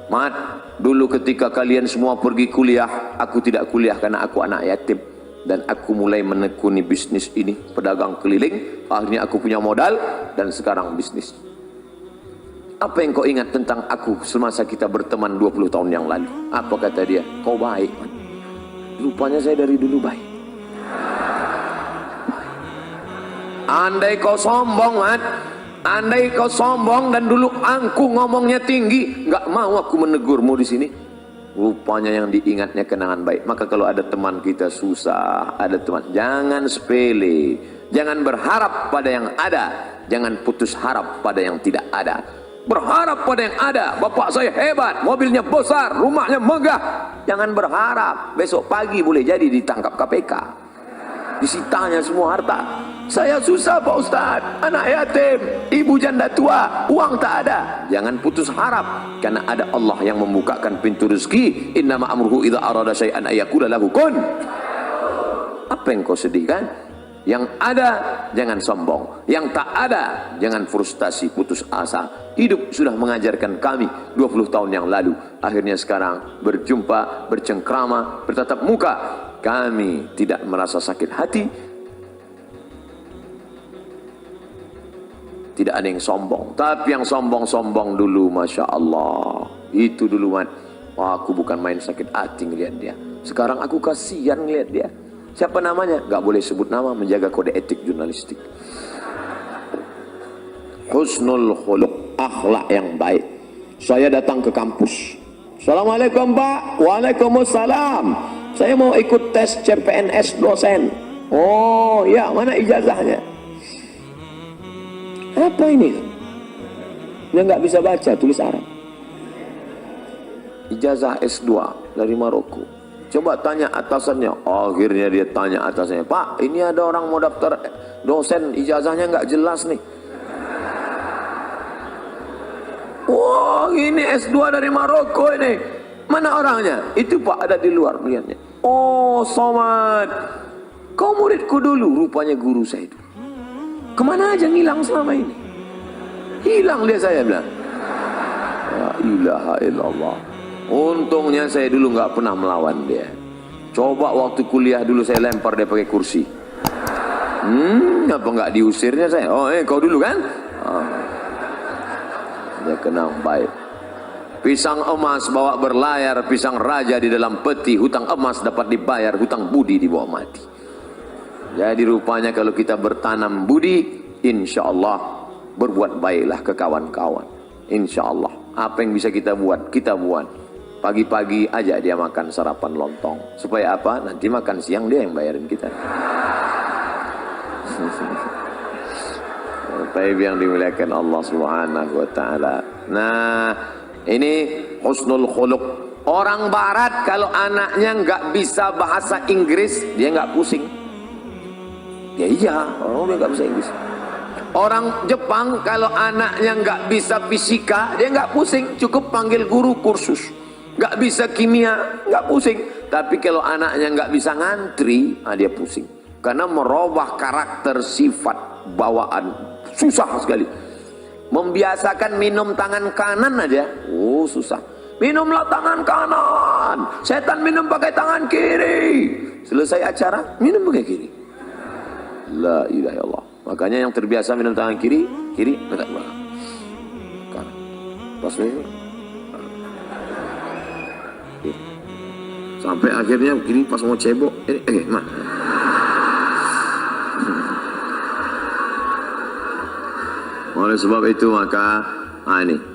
Speaker 1: Mat, dulu ketika kalian semua pergi kuliah, aku tidak kuliah karena aku anak yatim. Dan aku mulai menekuni bisnis ini, pedagang keliling. Akhirnya aku punya modal dan sekarang bisnis. Apa yang kau ingat tentang aku semasa kita berteman 20 tahun yang lalu? Apa kata dia? Kau baik, Mat. Rupanya saya dari dulu baik. Andai kau sombong, Mat, andai kau sombong dan dulu angku ngomongnya tinggi, nggak mau aku menegurmu di sini. Rupanya yang diingatnya kenangan baik. Maka kalau ada teman kita susah, ada teman, jangan sepele, jangan berharap pada yang ada, jangan putus harap pada yang tidak ada. Berharap pada yang ada. Bapak saya hebat, mobilnya besar, rumahnya megah. Jangan berharap besok pagi boleh jadi ditangkap KPK, disitanya semua harta. Saya susah Pak Ustaz, anak yatim, ibu janda tua, uang tak ada. Jangan putus harap, karena ada Allah yang membukakan pintu rezeki. Innama amruhu idza arada syai'an ayyaqula lahu kun. Apa yang kau sedihkan? Yang ada jangan sombong, yang tak ada jangan frustasi, putus asa. Hidup sudah mengajarkan kami 20 tahun yang lalu. Akhirnya sekarang berjumpa, bercengkrama, bertatap muka, kami tidak merasa sakit hati. Tidak ada yang sombong. Tapi yang sombong-sombong dulu, Masya Allah, itu dulu, Mat. Wah, aku bukan main sakit hati ngeliat dia. Sekarang aku kasihan ngeliat dia. Siapa namanya? Gak boleh sebut nama, menjaga kode etik jurnalistik. Husnul khuluq, akhlak yang baik. Saya datang ke kampus. Assalamualaikum Pak. Waalaikumsalam. Saya mau ikut tes CPNS dosen. Oh ya, mana ijazahnya? Apa ini? Dia nggak bisa baca tulis Arab. Ijazah S2 dari Maroko. Coba tanya atasannya. Akhirnya dia tanya atasannya, Pak, ini ada orang mau daftar dosen, ijazahnya nggak jelas nih. Wah, ini S2 dari Maroko ini. Mana orangnya? Itu Pak, ada di luar melihatnya. Oh, Somad, kau muridku dulu, rupanya guru saya itu. Kemana aja ngilang selama ini? Hilang dia, saya bilang. La ilaha illallah. Untungnya saya dulu nggak pernah melawan dia. Coba waktu kuliah dulu saya lempar dia pakai kursi. Apa nggak diusirnya saya? Oh, kau dulu kan? Dia kenang baik. Pisang emas bawa berlayar, pisang raja di dalam peti. Hutang emas dapat dibayar, hutang budi dibawa mati. Jadi rupanya kalau kita bertanam budi, insya Allah berbuat baiklah ke kawan-kawan. Insya Allah apa yang bisa kita buat, kita buat. Pagi-pagi aja dia makan sarapan lontong. Supaya apa? Nanti makan siang dia yang bayarin kita. Baik yang dimuliakan Allah Subhanahu wa Ta'ala. Nah, ini husnul khuluq. Orang Barat kalau anaknya nggak bisa bahasa Inggris, dia nggak pusing. Ya iya, orang dia nggak bisa Inggris. Orang Jepang kalau anaknya nggak bisa fisika, dia nggak pusing, cukup panggil guru kursus. Nggak bisa kimia, nggak pusing. Tapi kalau anaknya nggak bisa ngantri, dia pusing. Karena merubah karakter sifat bawaan, susah sekali. Membiasakan minum tangan kanan aja, oh susah. Minumlah tangan kanan, setan minum pakai tangan kiri. Selesai acara, minum pakai kiri. La ilaha illallah. Makanya yang terbiasa minum tangan kiri, kiri dekat belakang. Kanan. Pas ini. Sampai akhirnya kiri pas mau cebok, mah. Oleh sebab itu maka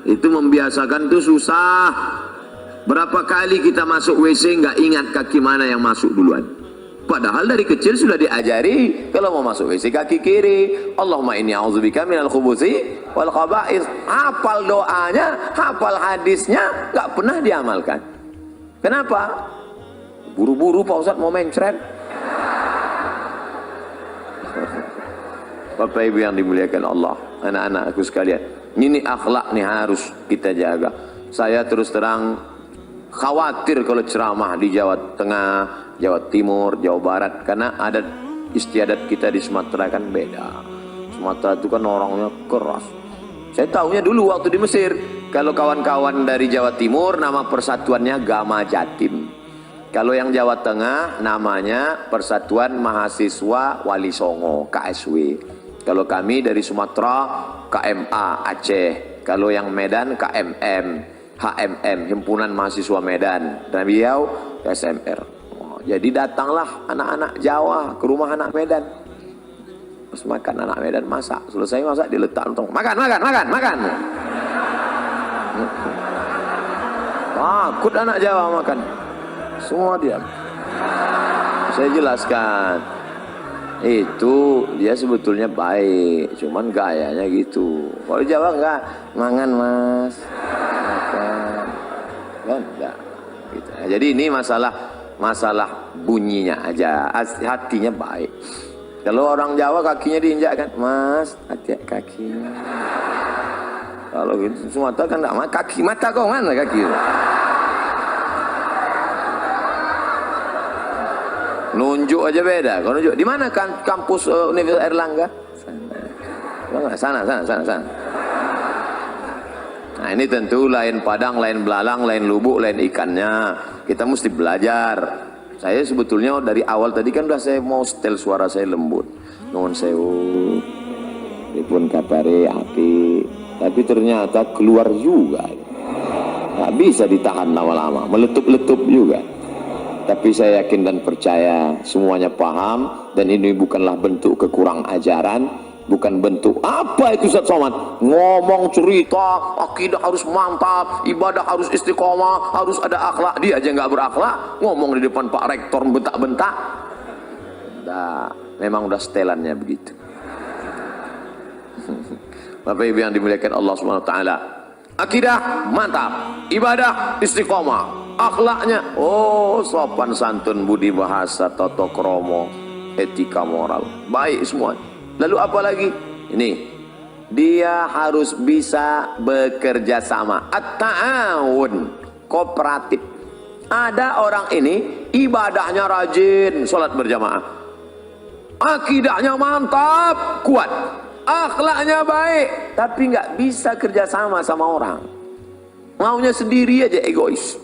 Speaker 1: itu membiasakan itu susah. Berapa kali kita masuk WC nggak ingat kaki mana yang masuk duluan. Padahal dari kecil sudah diajari kalau mau masuk WC kaki kiri. Allahumma inni a'udzubika minal khubuthi wal khaba'ith. Hafal doanya, hafal hadisnya, nggak pernah diamalkan. Kenapa? Buru-buru Pak Ustadz mau mencret. Bapak Ibu yang dimuliakan Allah, anak-anakku sekalian, ini akhlak nih harus kita jaga. Saya terus terang khawatir kalau ceramah di Jawa Tengah, Jawa Timur, Jawa Barat, karena adat istiadat kita di Sumatera kan beda. Sumatera itu kan orangnya keras. Saya tahunya dulu waktu di Mesir, kalau kawan-kawan dari Jawa Timur nama persatuannya Gama Jatim. Kalau yang Jawa Tengah namanya Persatuan Mahasiswa Wali Songo, KSW. Kalau kami dari Sumatera KMA Aceh. Kalau yang Medan KMM, HMM, Himpunan Mahasiswa Medan. Dan beliau SMR. Jadi datanglah anak-anak Jawa ke rumah anak Medan. Terus makan anak Medan, masak. Selesai masak diletak untung. Makan. Takut anak Jawa makan. Semua diam. Saya jelaskan. Itu dia sebetulnya baik, cuman gayanya gitu. Kalau Jawa enggak, mangan mas, makan, kan enggak. Gitu. Nah, jadi ini masalah bunyinya aja, hatinya baik. Kalau orang Jawa kakinya diinjak kan, mas, hati kakinya. Kalau gitu Sumatera kan enggak, kaki mata kau mana kaki? Nunjuk aja beda. Kalau nunjuk di mana kan kampus Universitas Airlangga? Sana. Nah ini tentu lain Padang, lain belalang, lain lubuk, lain ikannya. Kita mesti belajar. Saya sebetulnya dari awal tadi kan udah saya mau setel suara saya lembut. Nuhun sewu. Dipun kabare aki. Tapi ternyata keluar juga. Nggak bisa ditahan lama-lama. Meletup-letup juga. Tapi saya yakin dan percaya semuanya paham, dan ini bukanlah bentuk kekurang ajaran, bukan bentuk apa itu Ustaz Somad ngomong cerita akidah harus mantap, ibadah harus istiqomah, harus ada akhlak. Dia aja nggak berakhlak, ngomong di depan Pak Rektor bentak-bentak. Nah, memang udah setelannya begitu. Bapak Ibu yang dimuliakan Allah Subhanahu wa taala, akidah mantap, ibadah istiqomah, akhlaknya sopan santun, budi bahasa, tata krama, etika moral baik semua. Lalu apa lagi? Ini dia harus bisa bekerja sama, at-ta'awun, kooperatif. Ada orang ini ibadahnya rajin, sholat berjamaah, akidahnya mantap, kuat, akhlaknya baik, tapi nggak bisa kerja sama sama orang. Maunya sendiri aja, egois.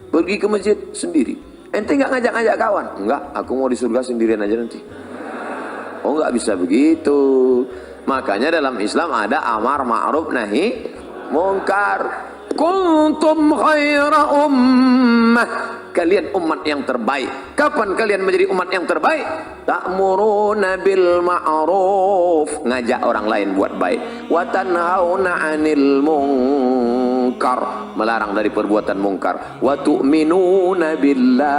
Speaker 1: Pergi ke masjid sendiri. Ente nggak ngajak-ngajak kawan? Enggak, aku mau di surga sendirian aja nanti. Oh nggak bisa begitu. Makanya dalam Islam ada amar ma'ruf nahi mungkar. Kuntum khaira ummah. Kalian umat yang terbaik. Kapan kalian menjadi umat yang terbaik? Ta'muruna bil ma'ruf, ngajak orang lain buat baik. Wa tanhauna 'anil munkar, melarang dari perbuatan mungkar. Wa tu'minuna billah,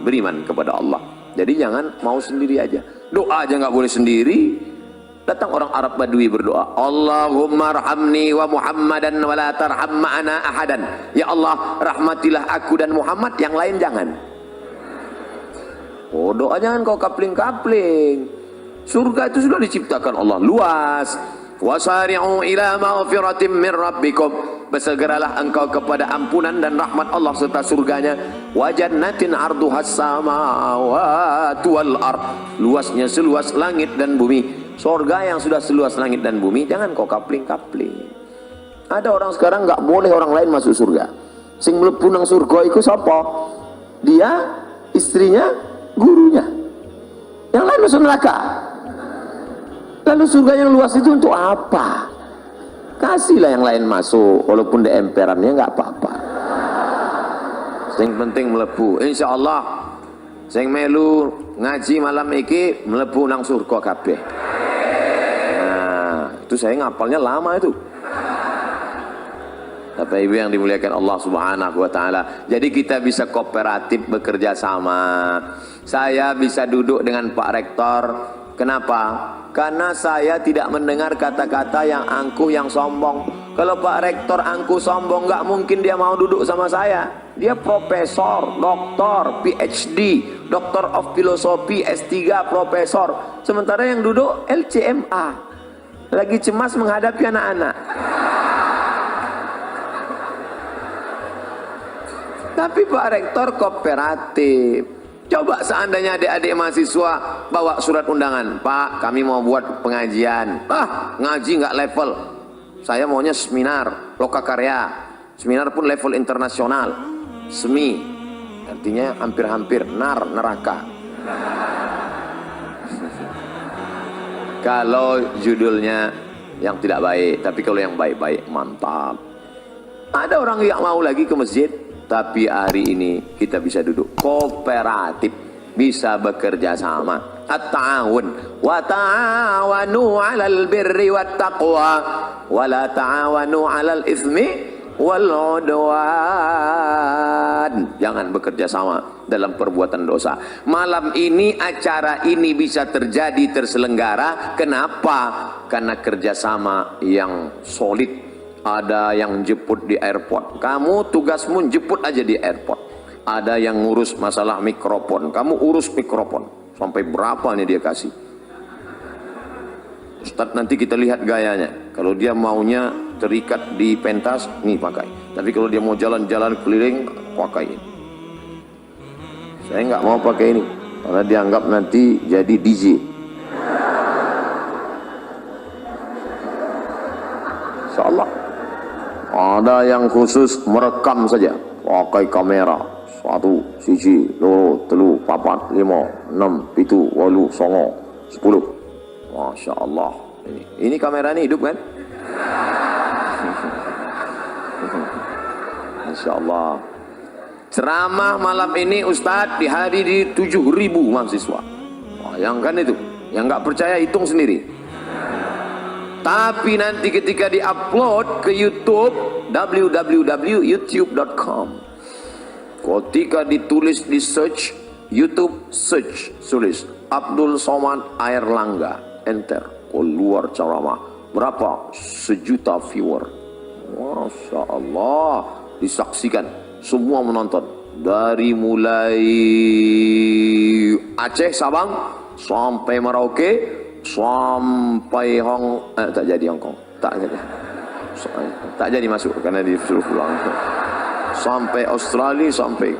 Speaker 1: beriman kepada Allah. Jadi jangan mau sendiri aja. Doa aja nggak boleh sendiri. Datang orang Arab Badui berdoa, Allahumma arhamni wa Muhammadan wa la tarham ma'ana ahadan. Ya Allah, rahmatilah aku dan Muhammad, yang lain jangan. Oh, doa jangan kau kapling-kapling. Surga itu sudah diciptakan Allah luas. Wasari'u ila maghfiratin min rabbikum. bersegeralah engkau kepada ampunan dan rahmat Allah serta surganya. Wa jannatin arduhas samawati wal ard, luasnya seluas langit dan bumi. Surga yang sudah seluas langit dan bumi, jangan kau kapling-kapling. Ada orang sekarang nggak boleh orang lain masuk surga. Sing mlebu nang surga iku sapa? Dia, istrinya, gurunya. Yang lain masuk neraka. Lalu surga yang luas itu untuk apa? Kasihlah yang lain masuk, walaupun di emperannya nggak apa-apa. Yang penting melebu. Insya Allah, sing melu ngaji malam iki melebu nang surga kabeh. Nah, itu saya ngapalnya lama itu. Bapak Ibu yang dimuliakan Allah Subhanahu wa taala. Jadi kita bisa kooperatif bekerja sama. Saya bisa duduk dengan Pak Rektor. Kenapa? Karena saya tidak mendengar kata-kata yang angkuh, yang sombong. Kalau Pak Rektor angkuh sombong, nggak mungkin dia mau duduk sama saya. Dia profesor, doktor, PhD, Doctor of Philosophy, S3, profesor. Sementara yang duduk LCMA, lagi cemas menghadapi anak-anak. Tapi Pak Rektor kooperatif. Coba seandainya adik-adik mahasiswa bawa surat undangan, Pak, kami mau buat pengajian. Ngaji nggak level. Saya maunya seminar, lokakarya. Seminar pun level internasional. Semi, artinya hampir-hampir, neraka. Kalau judulnya yang tidak baik, tapi kalau yang baik-baik, mantap. Ada orang yang mau lagi ke masjid. Tapi hari ini kita bisa duduk kooperatif, bisa bekerja sama. At-ta'awun wa ta'awanu 'alal birri wat taqwa wa la ta'awanu 'alal itsmi wal 'udwan. Jangan bekerja sama dalam perbuatan dosa. Malam ini acara ini bisa terjadi, terselenggara. Kenapa? Karena kerjasama yang solid. Ada yang jemput di airport, kamu tugasmu jemput aja di airport. Ada yang ngurus masalah mikrofon, kamu urus mikrofon. Sampai berapanya dia kasih. Ustadz nanti kita lihat gayanya. Kalau dia maunya terikat di pentas, nih pakai. Tapi kalau dia mau jalan-jalan keliling, pakai ini. Saya nggak mau pakai ini, karena dianggap nanti jadi DJ. Insyaallah. Ada yang khusus merekam saja, pakai kamera 1, 1, 2, 3, 4, 5, 6, 7, 8, 9, 10. Masya Allah. Ini kamera ini hidup kan? Masya Allah. Ceramah malam ini Ustadz dihadiri 7.000 mahasiswa. Bayangkan itu. Yang nggak percaya hitung sendiri. Tapi nanti ketika di-upload ke YouTube, www.youtube.com, ketika ditulis di search YouTube, search tulis Abdul Somad Airlangga, enter, keluar ceramah. Berapa? 1 juta viewer. Masya Allah, disaksikan semua menonton dari mulai Aceh, Sabang sampai Merauke, sampai tak jadi Hong Kong, tak jadi masuk karena disuruh pulang. Sampai Australia, sampai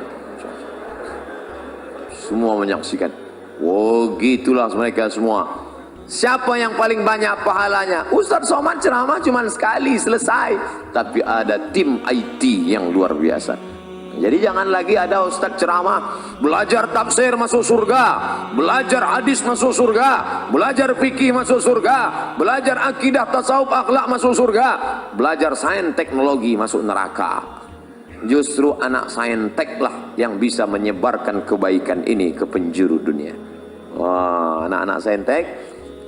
Speaker 1: semua menyaksikan. Oh, gitulah mereka semua. Siapa yang paling banyak pahalanya? Ustadz Somad ceramah cuma sekali selesai, tapi ada tim IT yang luar biasa. Jadi jangan lagi ada ustadz ceramah, belajar tafsir masuk surga, belajar hadis masuk surga, belajar fikih masuk surga, belajar akidah, tasawuf, akhlak masuk surga, belajar sains teknologi masuk neraka. Justru anak saintek lah yang bisa menyebarkan kebaikan ini ke penjuru dunia. Wah, anak-anak saintek,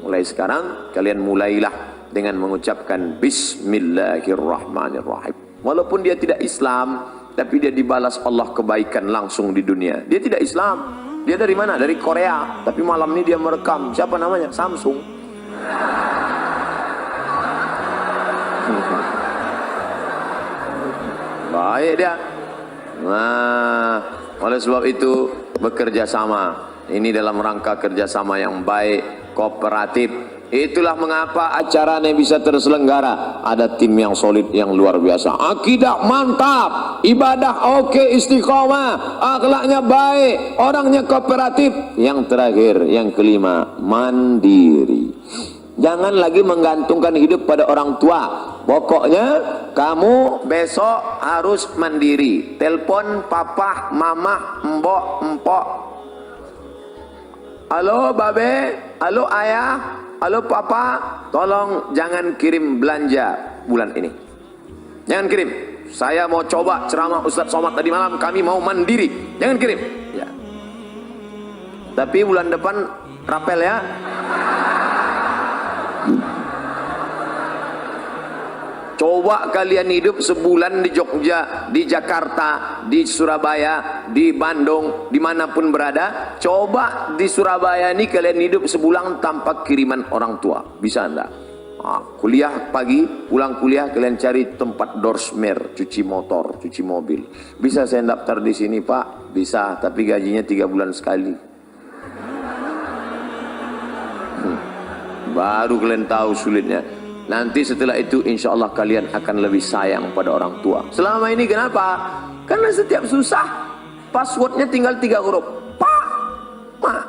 Speaker 1: mulai sekarang kalian mulailah dengan mengucapkan Bismillahirrahmanirrahim. Walaupun dia tidak Islam, tapi dia dibalas Allah kebaikan langsung di dunia. Dia tidak Islam, dia dari mana? Dari Korea. Tapi malam ini dia merekam. Siapa namanya? Samsung. Baik dia. Nah, oleh sebab itu bekerja sama. Ini dalam rangka kerjasama yang baik. kooperatif. Itulah mengapa acaranya bisa terselenggara. Ada tim yang solid, yang luar biasa. Akidah mantap, ibadah oke, istiqomah, akhlaknya baik, orangnya kooperatif. Yang terakhir, yang kelima, mandiri. Jangan lagi menggantungkan hidup pada orang tua. Pokoknya kamu besok harus mandiri. Telepon papa, mama, mbok, empok. Halo babe, halo ayah, halo papa, tolong jangan kirim belanja bulan ini. Jangan kirim. Saya mau coba ceramah Ustadz Somad tadi malam, kami mau mandiri. Jangan kirim. Ya. Tapi bulan depan rapel ya. Coba kalian hidup sebulan di Jogja, di Jakarta, di Surabaya, di Bandung, dimanapun berada. Coba di Surabaya ini kalian hidup sebulan tanpa kiriman orang tua. Bisa enggak? Kuliah pagi, pulang kuliah kalian cari tempat dorsmer, cuci motor, cuci mobil. Bisa saya daftar di sini Pak? Bisa, tapi gajinya 3 bulan sekali. Baru kalian tahu sulitnya. Nanti setelah itu insya Allah kalian akan lebih sayang pada orang tua. Selama ini kenapa? Karena setiap susah passwordnya tinggal 3 huruf. Pak, ma,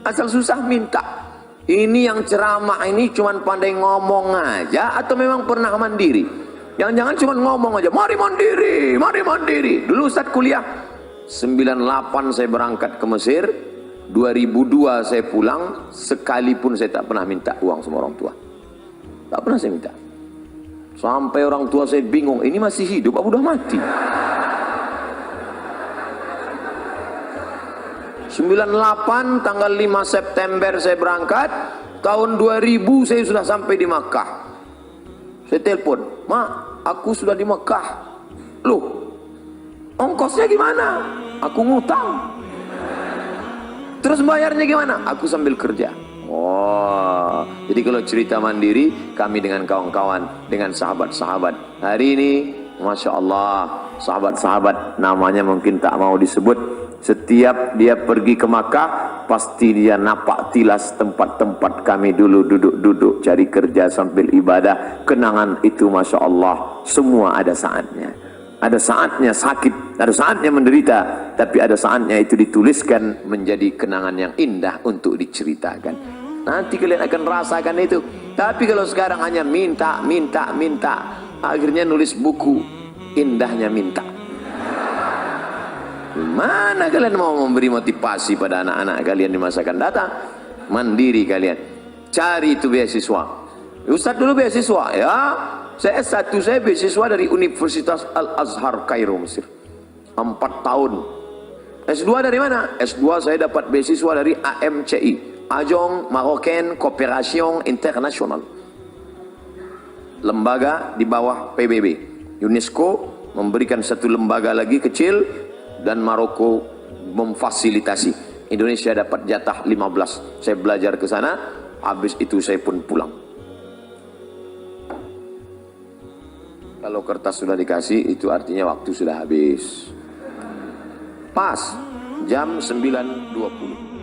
Speaker 1: asal susah minta. Ini yang ceramah ini cuman pandai ngomong aja atau memang pernah mandiri? Jangan-jangan cuman ngomong aja, mari mandiri, mari mandiri. Dulu saat kuliah 98 saya berangkat ke Mesir, 2002 saya pulang, sekalipun saya tak pernah minta uang sama orang tua. Tak pernah saya minta. Sampai orang tua saya bingung, ini masih hidup apa udah mati? 98 tanggal 5 September saya berangkat, tahun 2000 saya sudah sampai di Makkah. Saya telepon, "Ma, aku sudah di Makkah." Loh, ongkosnya gimana? Aku ngutang. Terus bayarnya gimana? Aku sambil kerja. Oh, jadi kalau cerita mandiri, kami dengan kawan-kawan, dengan sahabat-sahabat. Hari ini, Masya Allah, sahabat-sahabat namanya mungkin tak mau disebut. Setiap dia pergi ke Makkah, pasti dia napak tilas tempat-tempat kami dulu duduk-duduk, cari kerja sambil ibadah. Kenangan itu Masya Allah, semua ada saatnya. Ada saatnya sakit, ada saatnya menderita, tapi ada saatnya itu dituliskan menjadi kenangan yang indah untuk diceritakan. Nanti kalian akan rasakan itu. Tapi kalau sekarang hanya minta, akhirnya nulis buku indahnya minta. Mana kalian mau memberi motivasi pada anak-anak kalian di masa akan datang? Mandiri kalian. Cari itu beasiswa. Ustaz dulu beasiswa ya. Saya S1 saya beasiswa dari Universitas Al-Azhar Kairo Mesir. 4 tahun. S2 dari mana? S2 saya dapat beasiswa dari AMCI, Agence Marocaine Coopération Internationale. Lembaga di bawah PBB. UNESCO memberikan satu lembaga lagi kecil dan Maroko memfasilitasi. Indonesia dapat jatah 15. Saya belajar ke sana, habis itu saya pun pulang. Kalau kertas sudah dikasih, itu artinya waktu sudah habis. Pas jam 9.20.